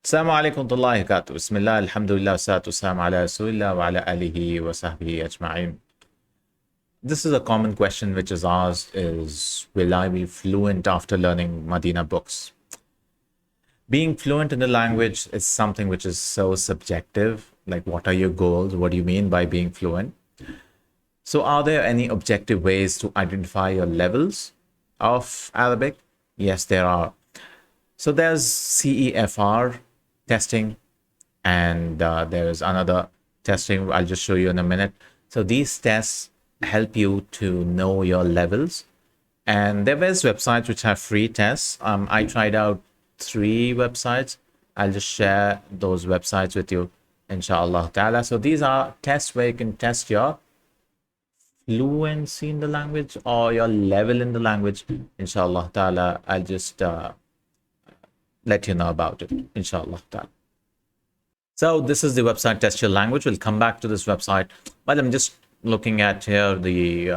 السلام عليكم ورحمة الله وبركاته. بسم الله الحمد لله والصلاة والسلام على رسول الله وعلى آله وصحبه أجمعين. This is a common question which is asked is, will I be fluent after learning Medina books? Being fluent in the language is something which is so subjective. Like, what are your goals? What do you mean by being fluent? So are there any objective ways to identify your levels of Arabic? Yes, there are. So there's CEFR testing, and there is another testing I'll just show you in a minute. So these tests help you to know your levels, and there is websites which have free tests. I tried out 3 websites. I'll just share those websites with you, inshallah ta'ala. So these are tests where you can test your fluency in the language or your level in the language, inshallah ta'ala. I'll just let you know about it, inshallah ta'ala. So this is the website Test Your Language. We'll come back to this website, but I'm just looking at here the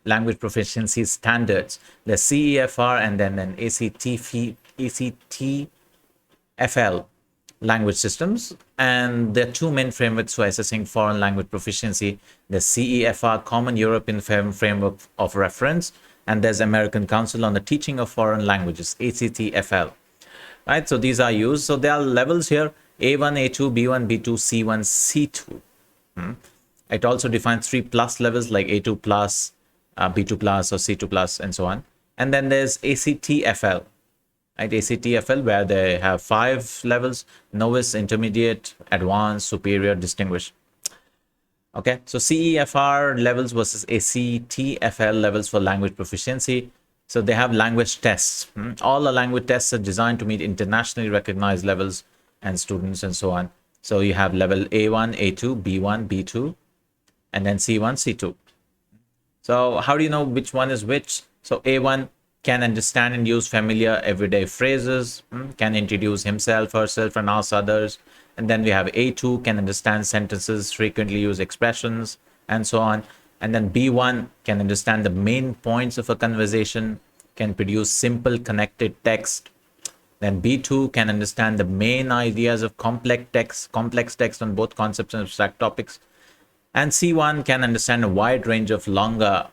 language proficiency standards, the CEFR and then an ACTFL language systems. And there are 2 main frameworks for assessing foreign language proficiency: the CEFR Common European Framework of Reference, and there's American Council on the Teaching of Foreign Languages, ACTFL. Right, so these are used. So there are levels here: A1, A2, B1, B2, C1, C2. It also defines 3 plus levels like A2 plus, B2 plus, or C2 plus, and so on. And then there's ACTFL, right? ACTFL, where they have 5 levels: novice, intermediate, advanced, superior, distinguished. Okay, so CEFR levels versus ACTFL levels for language proficiency. So they have language tests. All the language tests are designed to meet internationally recognized levels and students and so on. So you have level A1, A2, B1, B2, and then C1, C2. So how do you know which one is which? So A1 can understand and use familiar everyday phrases, can introduce himself, herself, and ask others. And then we have A2, can understand sentences, frequently used expressions, and so on. And then B1 can understand the main points of a conversation, can produce simple connected text. Then B2 can understand the main ideas of complex text on both concepts and abstract topics. And C1 can understand a wide range of longer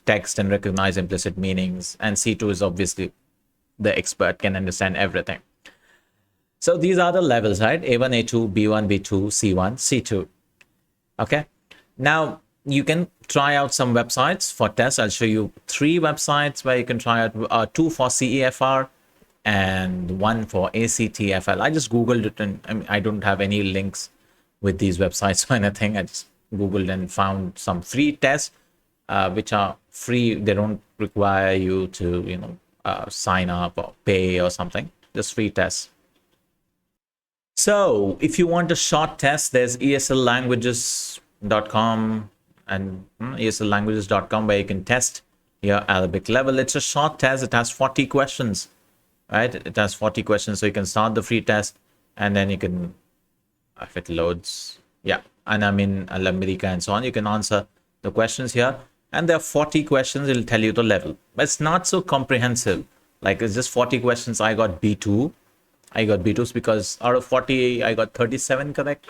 text and recognize implicit meanings. And C2 is obviously the expert, can understand everything. So these are the levels, right? A1, A2, B1, B2, C1, C2. Okay. Now, you can try out some websites for tests. I'll show you 3 websites where you can try out, 2 for CEFR and 1 for ACTFL. I just Googled it, and I don't have any links with these websites or anything. I just Googled and found some free tests, which are free. They don't require you to, sign up or pay or something. Just free tests. So if you want a short test, there's ESLLanguages.com and ESLLanguages.com, where you can test your Arabic level. It's a short test. It has 40 questions, right? It has 40 questions. So you can start the free test, and then you can, if it loads, yeah, and I'm in America and so on, you can answer the questions here. And there are 40 questions. It'll tell you the level, but it's not so comprehensive. Like, it's just 40 questions. I got B2. I got B2s because out of 40, I got 37 correct,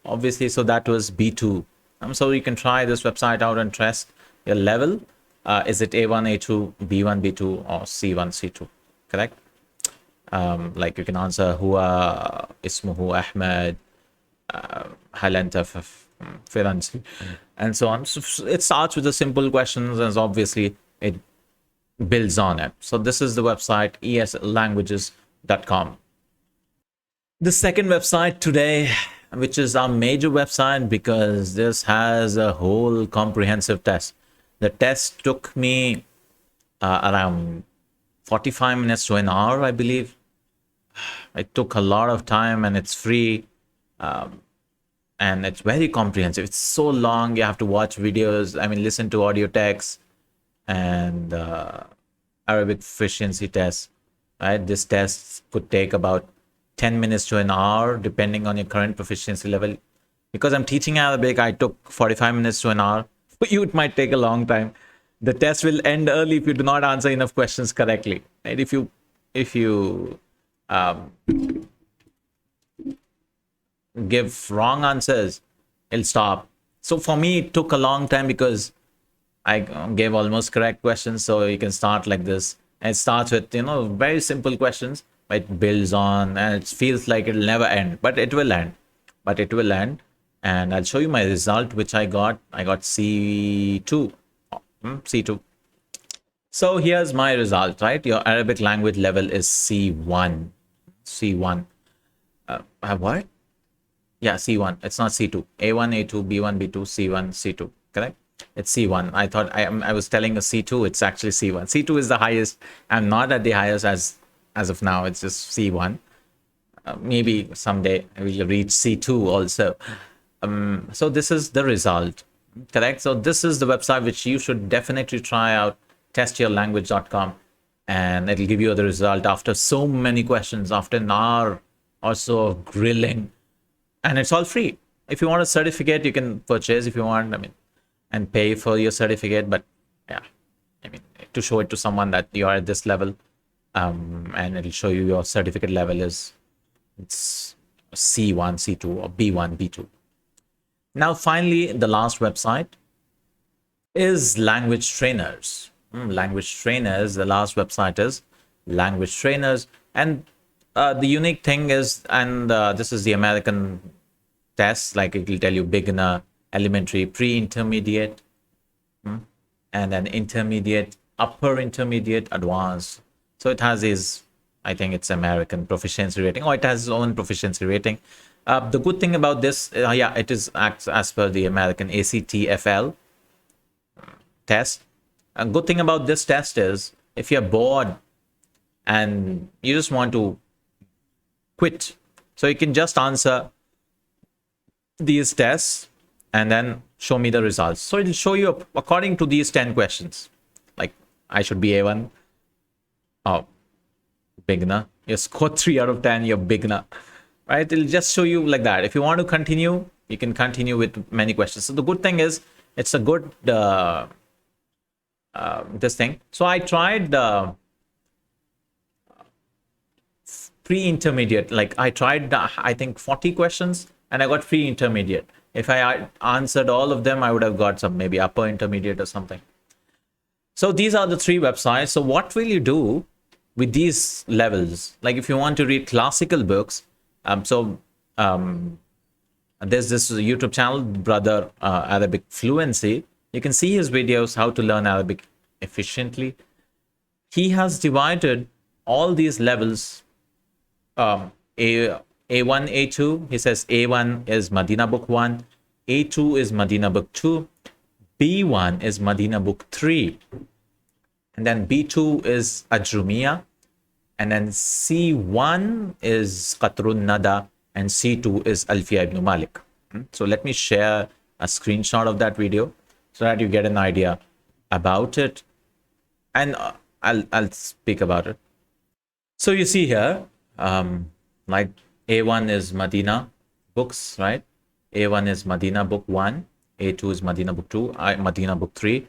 obviously. So that was B2. So you can try this website out and test your level. Is it A1, A2, B1, B2, or C1, C2? Correct? Like, you can answer Huwa Ismuhu Ahmed, Hal Anta Firanzi, and so on. So it starts with the simple questions, and obviously it builds on it. So this is the website, ESLLanguages.com. The second website today, which is our major website, because this has a whole comprehensive test. The test took me around 45 minutes to an hour, I believe. It took a lot of time, and it's free, and it's very comprehensive. It's so long. You have to watch videos, listen to audio text, and Arabic proficiency test, right? This test could take about 10 minutes to an hour, depending on your current proficiency level. Because I'm teaching Arabic, I took 45 minutes to an hour. For you, it might take a long time. The test will end early if you do not answer enough questions correctly. Right? If you give wrong answers, it'll stop. So for me, it took a long time because I gave almost correct questions. So you can start like this. And it starts with, very simple questions. It builds on and it feels like it'll never end, but it will end. But it will end. And I'll show you my result, which I got. I got C2. C2. So here's my result, right? Your Arabic language level is C1. C1. What? Yeah, C1. It's not C2. A1, A2, B1, B2, C1, C2. Correct? It's C1. I thought I was telling a C2. It's actually C1. C2 is the highest. I'm not at the highest as of now. It's just C1. Maybe someday I will reach C2 also. So this is the result. Correct? So this is the website which you should definitely try out. Testyourlanguage.com, and it'll give you the result after so many questions, after an hour or so of grilling. And it's all free. If you want a certificate, you can purchase if you want, and pay for your certificate. But yeah, to show it to someone that you are at this level, and it'll show you your certificate level it's C1, C2, or B1, B2. Now, finally, the last website is Language Trainers. Language Trainers, the last website is Language Trainers. And the unique thing is, and this is the American test, like it will tell you beginner, elementary, pre-intermediate, and then intermediate, upper intermediate, advanced. So it has these, I think it's American proficiency rating, or it has its own proficiency rating. The good thing about this, yeah, it is as per the American ACTFL test. A good thing about this test is if you're bored and you just want to quit, so you can just answer these tests and then show me the results. So it'll show you according to these 10 questions. Like I should be A1. Oh, beginner. You scored 3 out of 10, you're beginner. Right? It'll just show you like that. If you want to continue, you can continue with many questions. So the good thing is it's a good this thing. So I tried pre-intermediate. Like I tried, I think 40 questions, and I got pre-intermediate. If I answered all of them, I would have got some maybe upper intermediate or something. So these are the 3 websites. So what will you do with these levels? Like if you want to read classical books, there's this YouTube channel, Brother Arabic Fluency. You can see his videos, how to learn Arabic efficiently. He has divided all these levels, A1, A2. He says A1 is Medina Book 1, A2 is Medina Book 2, B1 is Medina Book 3, and then B2 is Ajrumiyah, and then C1 is Qatrun Nada, and C2 is Alfiya ibn Malik. So let me share a screenshot of that video so that you get an idea about it, and I'll speak about it. So you see here, like A1 is Medina books, right? A1 is Medina Book 1, A2 is Medina Book 2, Medina Book 3,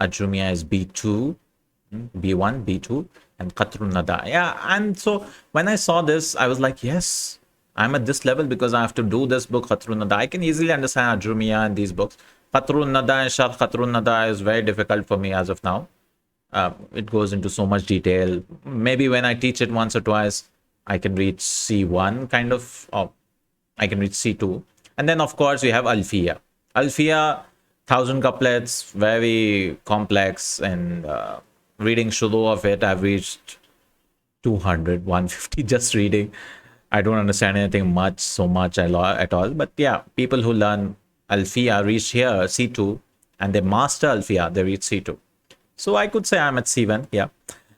Ajrumiyah is B2, B1, B2, and Qatrun Nada. Yeah, and so when I saw this, I was like, yes, I'm at this level because I have to do this book, Qatrun Nada. I can easily understand Ajrumiyah and these books. Qatrun Nada and Sharh Qatrun Nada is very difficult for me as of now. It goes into so much detail. Maybe when I teach it once or twice, I can reach C1 kind of, or I can reach C2. And then, of course, we have Alfiya. Alfiya, 1,000 couplets, very complex, and reading Shudu of it, I've reached 200, 150 just reading. I don't understand anything so much at all. But yeah, people who learn Alfiya reach here, C2, and they master Alfiya, they reach C2. So I could say I'm at C1, yeah,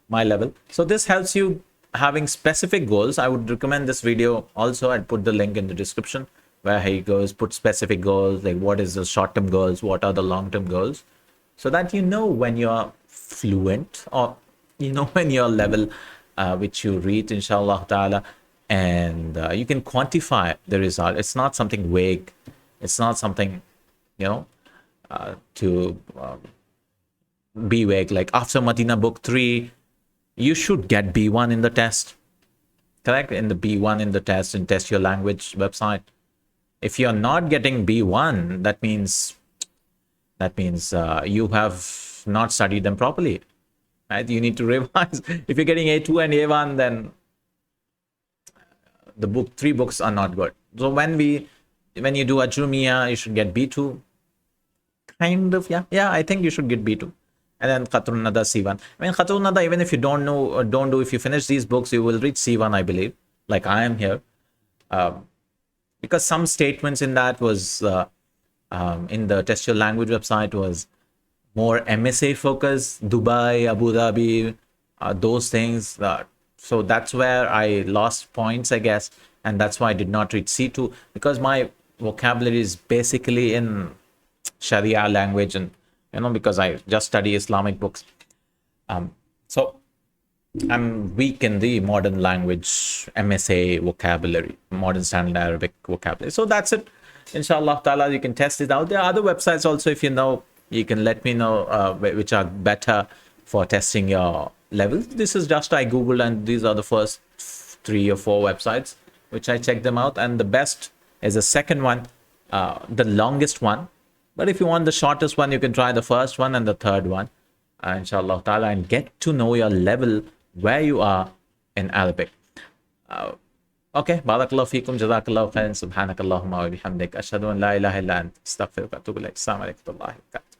my level. So this helps you having specific goals. I would recommend this video also. I'd put the link in the description where he goes, put specific goals, like what is the short-term goals, what are the long-term goals, so that you know when you're fluent, or you know when your level which you reach, inshallah ta'ala, and you can quantify the result. It's not something vague. It's not something, to be vague. Like after Medina Book 3, you should get B1 in the test. Correct? In the B1 in the test, in Test Your Language website. If you're not getting B1, that means you have not studied them properly, right? You need to revise. If you're getting A2 and A1, then the three books are not good. So when you do Ajrumiya, you should get B2. Kind of, yeah. I think you should get B2. And then Khatrun Nada C1. I mean, Khatrun Nada, even if you don't know or don't do, if you finish these books, you will reach C1, I believe. Like I am here. Because some statements in that was in the Test Your Language website was more MSA focus, Dubai, Abu Dhabi, those things. So that's where I lost points, I guess. And that's why I did not reach C2, because my vocabulary is basically in Sharia language, and because I just study Islamic books. So I'm weak in the modern language MSA vocabulary, modern standard Arabic vocabulary. So that's it. Inshallah ta'ala, you can test it out. There are other websites also, if you know, you can let me know which are better for testing your levels. This is just I Googled, and these are the first 3 or 4 websites which I checked them out. And the best is the second one, the longest one. But if you want the shortest one, you can try the first one and the third one, inshallah ta'ala, and get to know your level where you are in Arabic. Okay, barakallahu feekum, jazakallahu khairan, subhanakallahumma wa bihamdik, ashhadu an la ilaha illa anta, astaghfiruka wa atubu ilaik. Assalamu alaikum wa rahmatullahi wa barakatuh.